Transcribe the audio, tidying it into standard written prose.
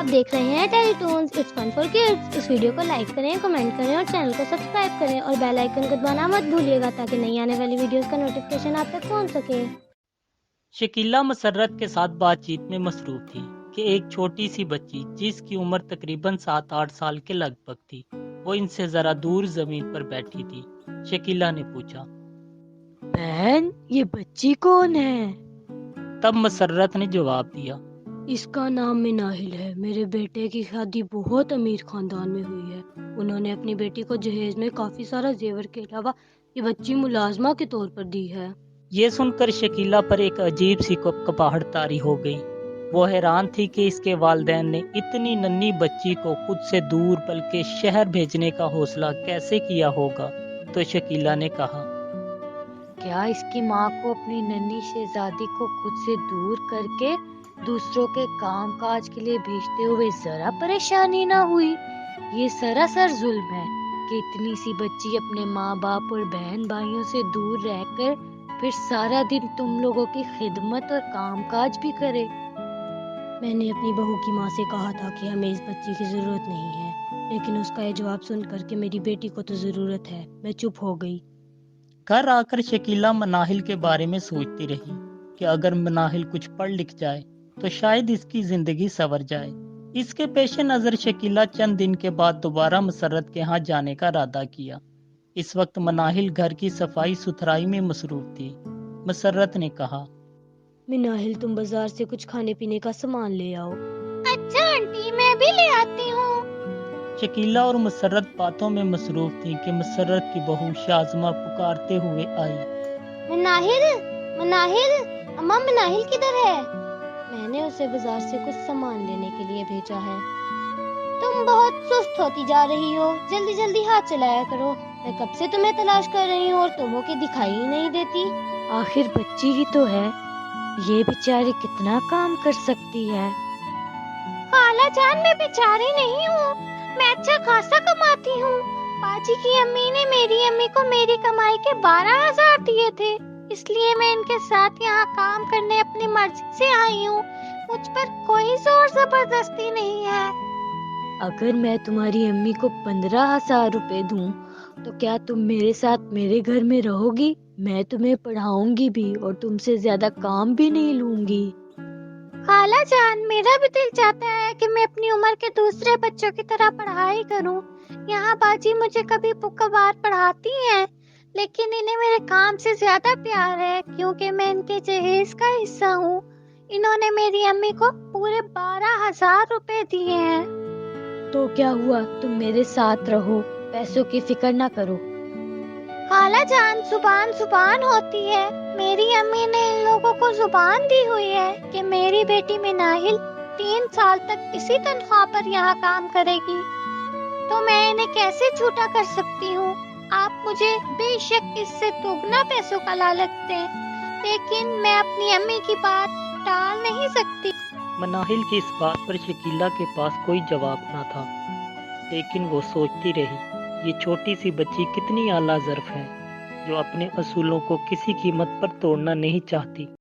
آپ دیکھ رہے ہیں Teletoons it's fun for kids. اس ویڈیو کو لائک کریں، کمنٹ کریں اور چینل کو سبسکرائب کریں اور بیل آئیکن کو دبانا مت بھولیے گا تاکہ نئی آنے والی ویڈیوز کا نوٹیفکیشن آپ تک پہنچ سکے۔ شکیلا مسرت کے ساتھ بات چیت میں مصروف تھی کہ ایک چھوٹی سی بچی جس کی عمر تقریباً 7-8 سال کے لگ بھگ تھی وہ ان سے ذرا دور زمین پر بیٹھی تھی۔ شکیلا نے پوچھا، بہن یہ بچی کون ہے؟ تب مسرت نے جواب دیا، اس کا نام مناہل ہے۔ میرے بیٹے کی شادی بہت امیر خاندان میں ہوئی ہے۔ انہوں نے اپنی بیٹی کو جہیز میں کافی سارا زیور کے علاوہ یہ بچی ملازمہ کے طور پر دی ہے۔ یہ سن کر شکیلا پر ایک عجیب سی کپاہٹ طاری ہو گئی۔ وہ حیران تھی کہ اس کے والدین نے اتنی ننھی بچی کو خود سے دور بلکہ شہر بھیجنے کا حوصلہ کیسے کیا ہوگا۔ تو شکیلا نے کہا، کیا اس کی ماں کو اپنی ننھی شہزادی کو خود سے دور کر کے دوسروں کے کام کاج کے لیے بھیجتے ہوئے ذرا پریشانی نہ ہوئی؟ یہ سراسر ظلم ہے کہ اتنی سی بچی اپنے ماں باپ اور بہن بھائیوں سے دور رہ کر پھر سارا دن تم لوگوں کی خدمت اور کام کاج بھی کرے۔ میں نے اپنی بہو کی ماں سے کہا تھا کہ ہمیں اس بچی کی ضرورت نہیں ہے، لیکن اس کا یہ جواب سن کر کہ میری بیٹی کو تو ضرورت ہے، میں چپ ہو گئی۔ گھر آ کر شکیلا مناہل کے بارے میں سوچتی رہی کہ اگر مناہل کچھ پڑھ لکھ جائے تو شاید اس کی زندگی سنور جائے۔ اس کے پیش نظر شکیلا چند دن کے بعد دوبارہ مسرت کے ہاں جانے کا ارادہ کیا۔ اس وقت مناہل گھر کی صفائی ستھرائی میں مصروف تھی۔ مسرت نے کہا، مناہل تم بازار سے کچھ کھانے پینے کا سامان لے آؤ۔ اچھا آنٹی، میں بھی لے آتی ہوں۔ شکیلا اور مسرت باتوں میں مصروف تھیں کہ مسرت کی بہو شازمہ پکارتے ہوئے آئی، مناہل، مناہل، اماں مناہل کدھر ہے؟ میں نے اسے بازار سے کچھ سامان لینے کے لیے بھیجا ہے۔ تم بہت سست ہوتی جا رہی ہو، جلدی جلدی ہاتھ چلایا کرو۔ میں کب سے تمہیں تلاش کر رہی ہوں اور تم ہو کے دکھائی ہی نہیں دیتی۔ آخر بچی ہی تو ہے، یہ بیچاری کتنا کام کر سکتی ہے۔ خالہ جان، میں بیچاری نہیں ہوں، میں اچھا خاصا کماتی ہوں۔ باجی کی امی نے میری امی کو میری کمائی کے 12,000 دیے تھے، اس لیے میں ان کے ساتھ یہاں کام کرنے اپنی مرضی سے آئی ہوں۔ مجھ پر کوئی زور زبردستی نہیں ہے۔ اگر میں تمہاری امی کو 15,000 روپے دوں تو کیا تم میرے ساتھ میرے گھر میں رہو گی؟ میں تمہیں پڑھاؤں گی بھی اور تم سے زیادہ کام بھی نہیں لوں گی۔ خالہ جان، میرا بھی دل چاہتا ہے کہ میں اپنی عمر کے دوسرے بچوں کی طرح پڑھائی کروں۔ یہاں باجی مجھے کبھی کبھار پڑھاتی ہیں، لیکن انہیں میرے کام سے زیادہ پیار ہے کیونکہ میں ان کے جہیز کا حصہ ہوں۔ انہوں نے میری امی کو پورے 12,000 روپے دیے ہیں۔ تو کیا ہوا، تم میرے ساتھ رہو، پیسوں کی فکر نہ کرو۔ خالہ جان، زبان زبان ہوتی ہے۔ میری امی نے ان لوگوں کو زبان دی ہوئی ہے کہ میری بیٹی مناہل 3 سال تک اسی تنخواہ پر یہاں کام کرے گی، تو میں انہیں کیسے جھوٹا کر سکتی ہوں؟ آپ مجھے بے شک اس سے دوگنا پیسوں کا لالچ دیں، لیکن میں اپنی امی کی بات ٹال نہیں سکتی۔ مناہل کی اس بات پر شکیلا کے پاس کوئی جواب نہ تھا، لیکن وہ سوچتی رہی، یہ چھوٹی سی بچی کتنی اعلیٰ ظرف ہے جو اپنے اصولوں کو کسی قیمت پر توڑنا نہیں چاہتی۔